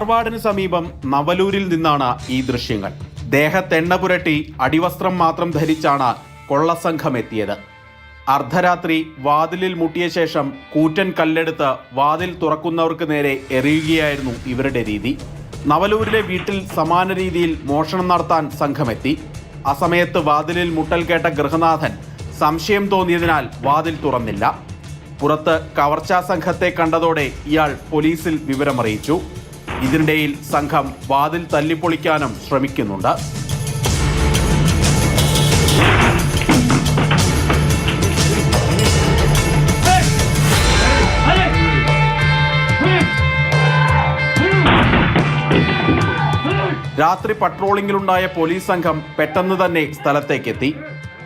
മാർവാടിന് സമീപം നവലൂരിൽ നിന്നാണ് ഈ ദൃശ്യങ്ങൾ. ദേഹത്തെണ്ണ പുരട്ടി അടിവസ്ത്രം മാത്രം ധരിച്ചാണ് കൊള്ളസംഘം എത്തിയത്. അർദ്ധരാത്രി വാതിലിൽ മുട്ടിയ ശേഷം കൂറ്റൻ കല്ലെടുത്ത് വാതിൽ തുറക്കുന്നവർക്ക് നേരെ എറിയുകയായിരുന്നു ഇവരുടെ രീതി. നവലൂരിലെ വീട്ടിൽ സമാന രീതിയിൽ മോഷണം നടത്താൻ സംഘമെത്തി. ആ സമയത്ത് വാതിലിൽ മുട്ടൽ കേട്ട ഗൃഹനാഥൻ സംശയം തോന്നിയതിനാൽ വാതിൽ തുറന്നില്ല. പുറത്ത് കവർച്ചാ സംഘത്തെ കണ്ടതോടെ ഇയാൾ പോലീസിൽ വിവരമറിയിച്ചു. ഇതിനിടയിൽ സംഘം വാതിൽ തല്ലിപ്പൊളിക്കാനും ശ്രമിക്കുന്നുണ്ട്. രാത്രി പട്രോളിംഗിലുണ്ടായ പോലീസ് സംഘം പെട്ടെന്ന് തന്നെ സ്ഥലത്തേക്കെത്തി.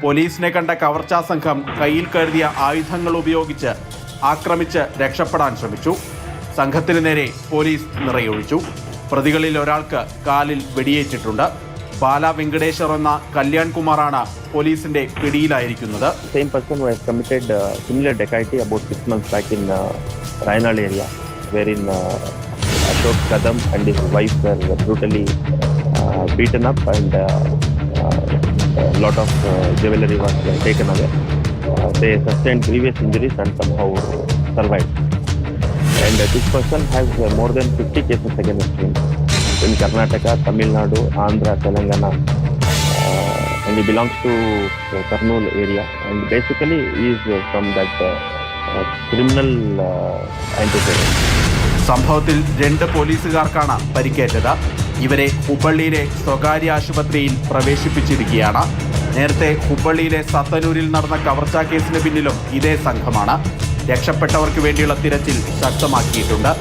പോലീസിനെ കണ്ട കവർച്ചാ സംഘം കയ്യിൽ കരുതിയ ആയുധങ്ങൾ ഉപയോഗിച്ച് ആക്രമിച്ച് രക്ഷപ്പെടാൻ ശ്രമിച്ചു. സംഘത്തിന് നേരെ പോലീസ് നിറയൊഴിച്ചു. പ്രതികളിൽ ഒരാൾക്ക് കാലിൽ വെടിയേറ്റിട്ടുണ്ട്. ബാല വെങ്കടേശ്വർ എന്ന കല്യാൺ കുമാറാണ് പോലീസിന്റെ പിടിയിലായിരിക്കുന്നത്. Same person who has committed similar dacoity about 6 months back in Rayanal area, wherein Ashok Kadam and his wife were brutally beaten up and a lot of jewelry was taken away. They sustained grievous injuries and somehow survived. And this person has more than 50 cases against him in Karnataka, Tamil Nadu, Andhra, Telangana, and he belongs to the Kurnool area. And basically he is from that criminal entity. സംഭവത്തിൽ 2 പോലീസുകാർക്കാണ് പരിക്കേറ്റത്. ഇവരെ ഹുബ്ബള്ളിയിലെ സ്വകാര്യ ആശുപത്രിയിൽ പ്രവേശിപ്പിച്ചിരിക്കുകയാണ്. നേരത്തെ ഹുബ്ബള്ളിയിലെ സത്തനൂരിൽ നടന്ന കവർച്ചാ കേസിന് പിന്നിലും ഇതേ സംഘമാണ്. രക്ഷപ്പെട്ടവർക്ക് വേണ്ടിയുള്ള തിരച്ചിൽ ശക്തമാക്കിയിട്ടുണ്ട്.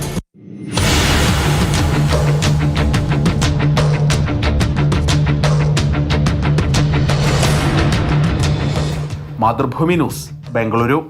മാതൃഭൂമി ന്യൂസ്, ബംഗളൂരു.